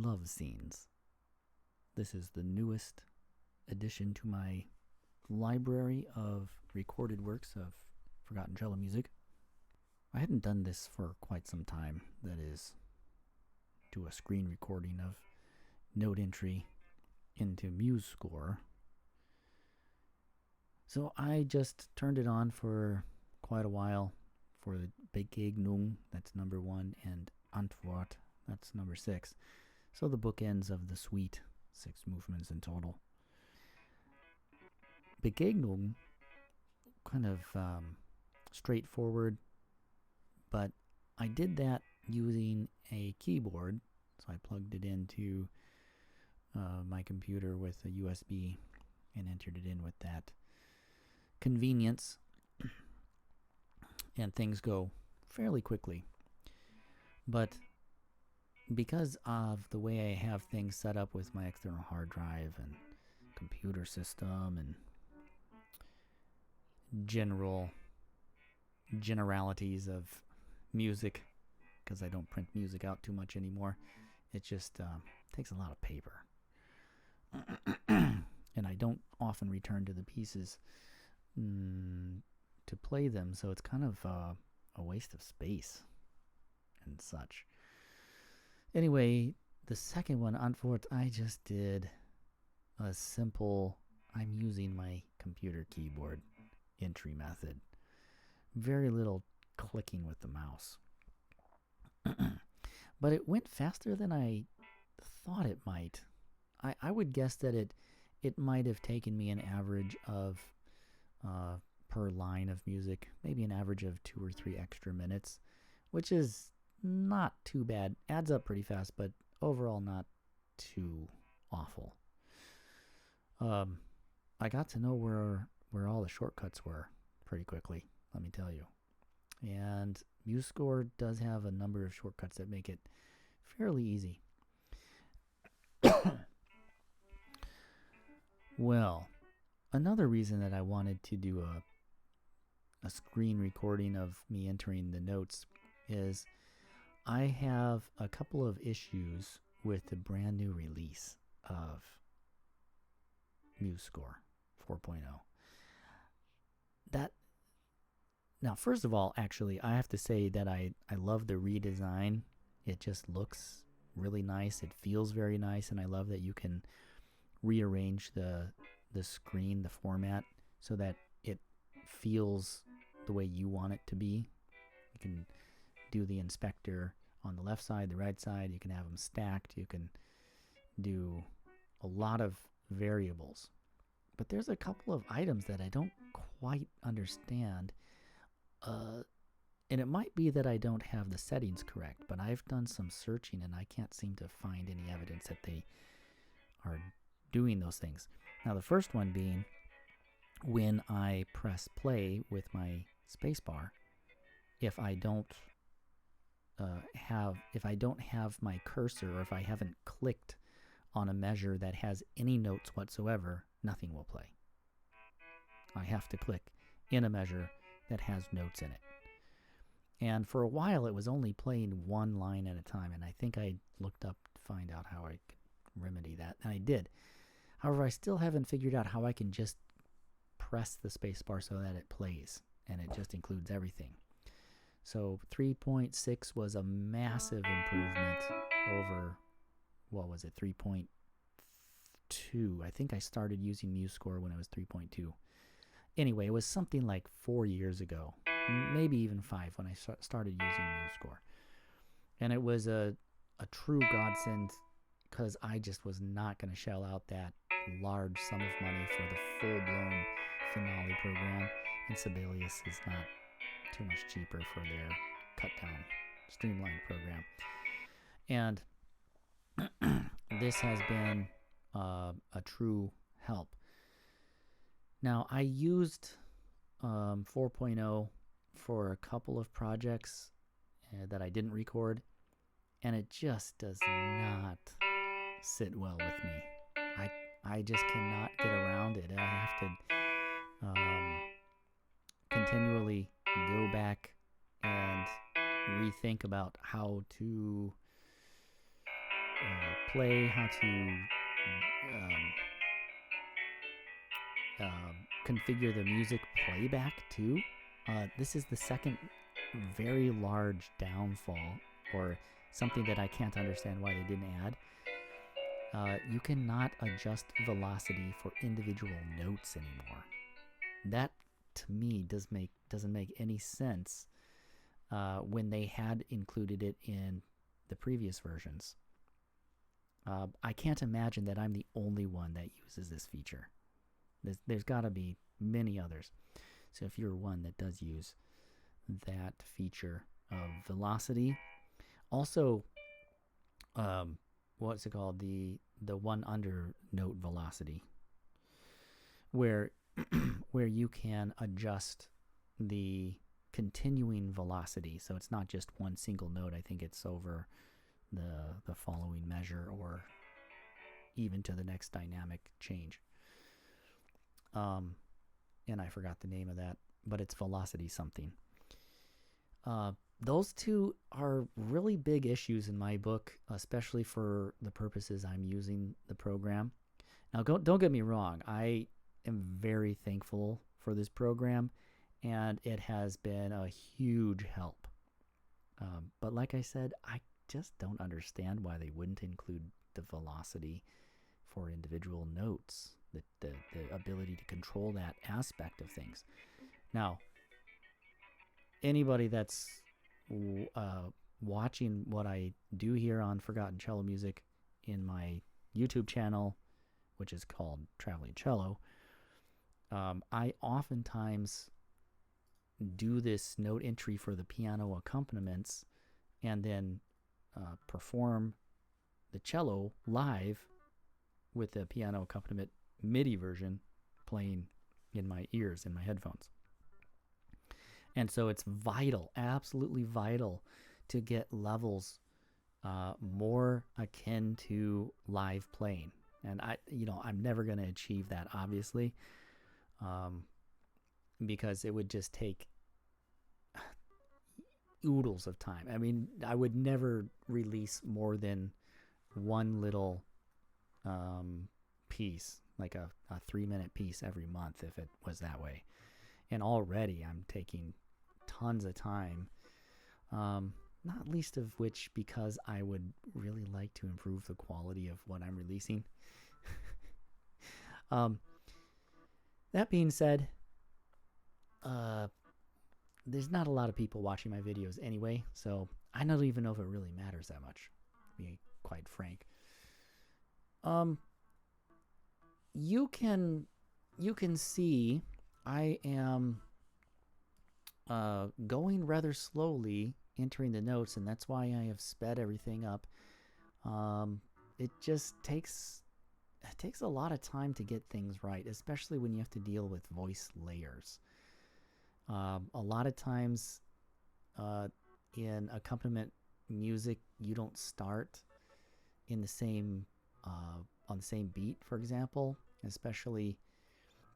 love scenes. This is the newest addition to my library of recorded works of forgotten cello music. I hadn't done this for quite some time, that is, do a screen recording of note entry into Musescore. So I just turned it on for quite a while for the Begegnung, that's number 1, and Antwort, that's number 6. So the bookends of the suite, 6 movements in total. Begegnung, kind of straightforward, but I did that using a keyboard. So I plugged it into my computer with a USB and entered it in with that convenience. And things go fairly quickly. But because of the way I have things set up with my external hard drive and computer system and generalities of music, because I don't print music out too much anymore, it just takes a lot of paper. And I don't often return to the pieces to play them, so it's kind of a waste of space and such. Anyway, the second one, Antwort, I just did a simple, I'm using my computer keyboard entry method. Very little clicking with the mouse. But it went faster than I thought it might. I would guess that it might have taken me an average of per line of music, maybe an average of 2 or 3 extra minutes, which is not too bad. Adds up pretty fast, but overall not too awful. I got to know where all the shortcuts were pretty quickly, let me tell you. And Musescore does have a number of shortcuts that make it fairly easy. Well, another reason that I wanted to do a screen recording of me entering the notes is I have a couple of issues with the brand new release of Musescore 4.0. Now, first of all, actually, I have to say that I love the redesign. It just looks really nice. It feels very nice, and I love that you can rearrange the screen, the format, so that it feels the way you want it to be. You can do the inspector on the left side, the right side. You can have them stacked. You can do a lot of variables. But there's a couple of items that I don't quite understand. And it might be that I don't have the settings correct, but I've done some searching and I can't seem to find any evidence that they are doing those things. Now, the first one being when I press play with my spacebar, if I don't have my cursor, or if I haven't clicked on a measure that has any notes whatsoever, nothing will play. I have to click in a measure that has notes in it. And for a while, it was only playing one line at a time, and I think I looked up to find out how I could remedy that, and I did. However, I still haven't figured out how I can just press the spacebar so that it plays, and it just includes everything. So 3.6 was a massive improvement over, what was it, 3.2. I think I started using Musescore when it was 3.2. Anyway, it was something like 4 years ago, maybe even 5 when I started using Musescore. And it was a true godsend because I just was not going to shell out that large sum of money for the full-blown finale program. And Sibelius is not too much cheaper for their cut-down streamlined program. And this has been a true help. Now, I used 4.0 for a couple of projects that I didn't record, and it just does not sit well with me. I just cannot get around it. I have to continually go back and rethink about how to play, how to configure the music playback too. This is the second very large downfall, or something that I can't understand why they didn't add. You cannot adjust velocity for individual notes anymore. That, to me, doesn't make any sense when they had included it in the previous versions. I can't imagine that I'm the only one that uses this feature. There's got to be many others. So if you're one that does use that feature of velocity, also, what's it called? The one under note velocity, where where you can adjust the continuing velocity. So it's not just one single note. I think it's over the following measure, or even to the next dynamic change. And I forgot the name of that, but it's velocity something. Those two are really big issues in my book, especially for the purposes I'm using the program. Now, don't get me wrong. I am very thankful for this program, and it has been a huge help. But like I said, I just don't understand why they wouldn't include the velocity for individual notes, the ability to control that aspect of things. Now, anybody that's watching what I do here on Forgotten Cello Music in my YouTube channel, which is called Traveling Cello, I oftentimes do this note entry for the piano accompaniments and then perform the cello live with the piano accompaniment MIDI version playing in my ears, in my headphones. And so it's vital, absolutely vital, to get levels more akin to live playing. And I'm never going to achieve that, obviously, because it would just take oodles of time. I mean, I would never release more than one little piece, like a 3-minute piece every month, if it was that way. And already I'm taking tons of time, not least of which because I would really like to improve the quality of what I'm releasing. That being said, there's not a lot of people watching my videos anyway, so I don't even know if it really matters that much, to be quite frank. You can see I am going rather slowly entering the notes, and that's why I have sped everything up. It just takes a lot of time to get things right, especially when you have to deal with voice layers. A lot of times in accompaniment music, you don't start in the same on the same beat, for example, especially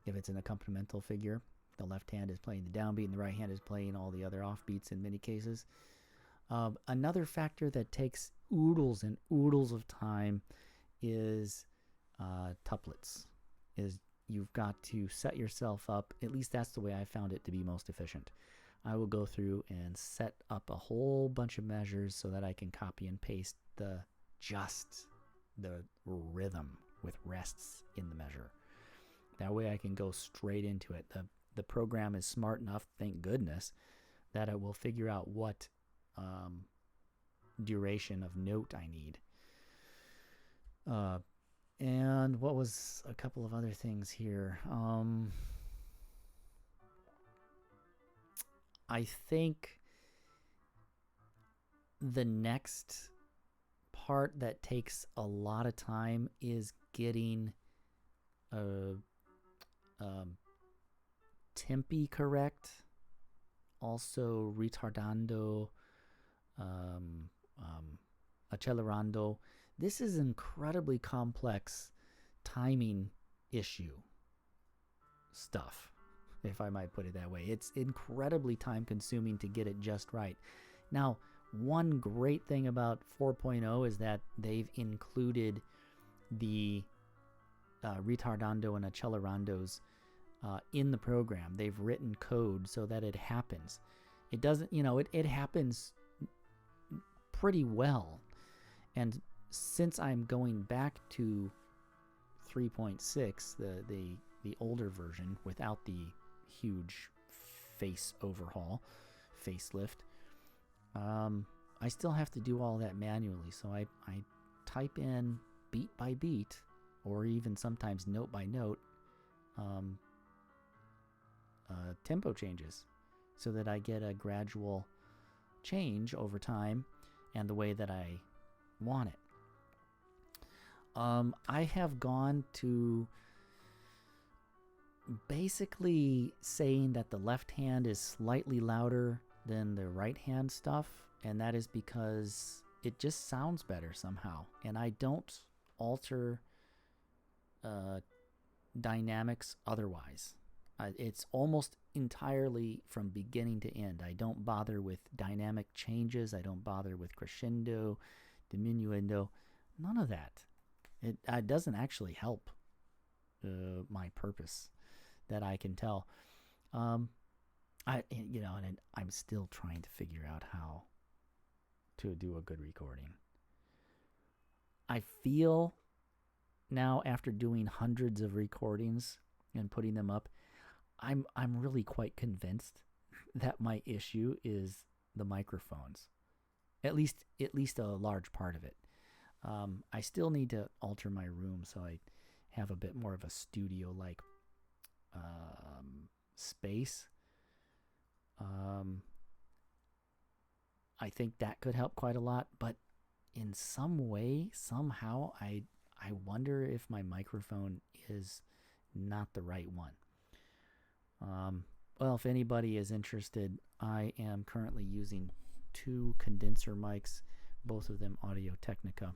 if it's an accompanimental figure. The left hand is playing the downbeat and the right hand is playing all the other offbeats in many cases. Another factor that takes oodles and oodles of time is tuplets. Is you've got to set yourself up, at least that's the way I found it to be most efficient. I will go through and set up a whole bunch of measures so that I can copy and paste the rhythm with rests in the measure. That way I can go straight into it. The program is smart enough, thank goodness, that it will figure out what duration of note I need. And what was a couple of other things here? I think the next part that takes a lot of time is getting tempi correct, also ritardando, accelerando. This is incredibly complex timing issue stuff, if I might put it that way. It's incredibly time consuming to get it just right. Now, One great thing about 4.0 is that they've included the ritardando and accelerandos in the program. They've written code so that it happens. It doesn't, it happens pretty well. And since I'm going back to 3.6, the older version without the huge face overhaul, facelift, I still have to do all that manually. So I type in beat by beat, or even sometimes note by note, tempo changes, so that I get a gradual change over time and the way that I want it. I have gone to basically saying that the left hand is slightly louder than the right hand stuff, and that is because it just sounds better somehow, and I don't alter dynamics otherwise. It's almost entirely from beginning to end. I don't bother with dynamic changes. I don't bother with crescendo, diminuendo, none of that. It doesn't actually help my purpose that I can tell. And I'm still trying to figure out how to do a good recording. I feel now, after doing hundreds of recordings and putting them up, I'm really quite convinced that my issue is the microphones. At least a large part of it. I still need to alter my room so I have a bit more of a studio-like space. I think that could help quite a lot, but in some way, somehow, I wonder if my microphone is not the right one. Well, if anybody is interested, I am currently using 2 condenser mics, both of them Audio-Technica.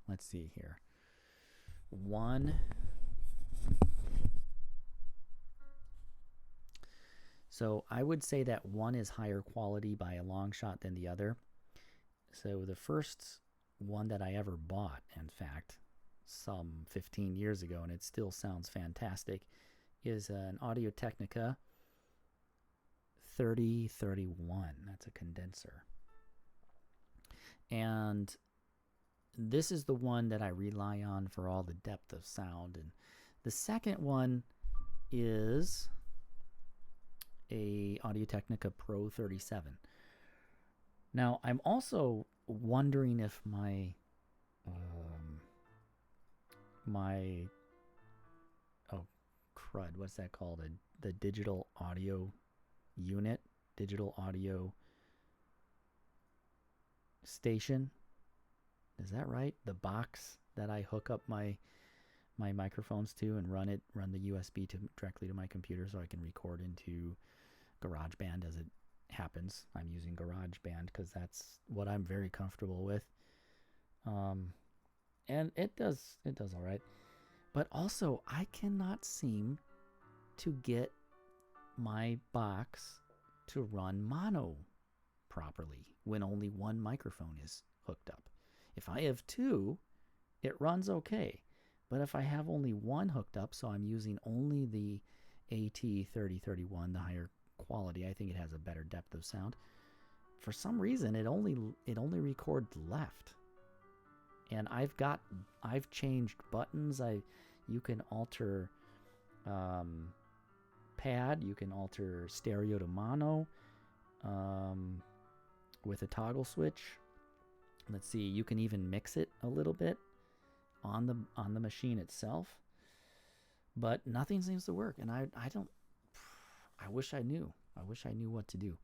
Let's see here. One. So I would say that one is higher quality by a long shot than the other. So the first one that I ever bought, in fact, some 15 years ago, and it still sounds fantastic, is an Audio-Technica 3031. That's a condenser. And this is the one that I rely on for all the depth of sound. And the second one is a Audio-Technica Pro 37. Now, I'm also wondering if my what's that called? The digital audio unit, digital audio station. Is that right? The box that I hook up my microphones to and run the USB directly to my computer so I can record into GarageBand as it happens. I'm using GarageBand because that's what I'm very comfortable with. And it does all right. But also, I cannot seem to get my box to run mono properly when only one microphone is hooked up. If I have 2, it runs okay. But if I have only one hooked up, so I'm using only the AT3031, the higher quality, I think it has a better depth of sound. For some reason, it only records left. And I've changed buttons. You can alter pad. You can alter stereo to mono with a toggle switch. Let's see. You can even mix it a little bit on the machine itself. But nothing seems to work, and I wish I knew. I wish I knew what to do.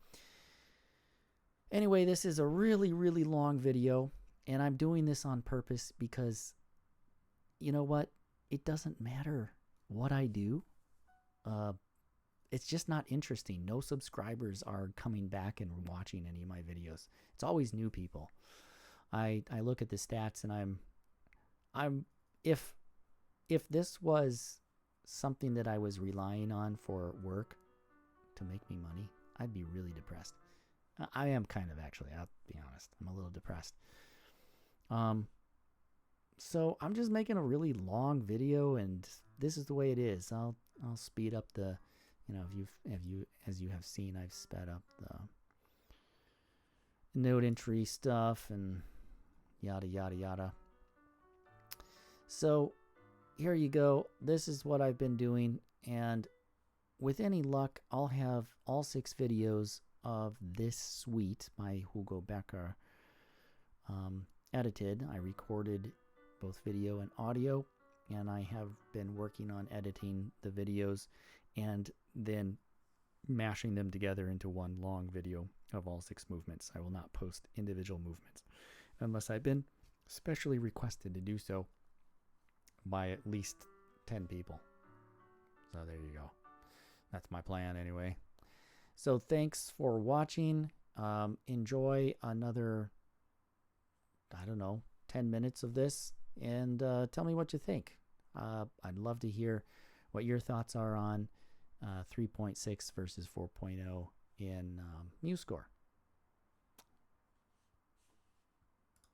Anyway, this is a really, really long video, and I'm doing this on purpose because, you know what? It doesn't matter what I do. It's just not interesting. No subscribers are coming back and watching any of my videos. It's always new people. I look at the stats, and if this was something that I was relying on for work to make me money, I'd be really depressed. I am kind of, actually. I'll be honest. I'm a little depressed. So I'm just making a really long video, and this is the way it is. I'll speed up the, as you have seen, I've sped up the note entry stuff and yada yada yada. So here you go. This is what I've been doing, and with any luck, I'll have all 6 videos of this suite by Hugo Becker edited. I recorded both video and audio, and I have been working on editing the videos and then mashing them together into one long video of all 6 movements. I will not post individual movements unless I've been specially requested to do so by at least 10 people. So there you go. That's my plan anyway. So thanks for watching. Enjoy another, 10 minutes of this, and tell me what you think. I'd love to hear what your thoughts are on 3.6 versus 4.0 in Musescore.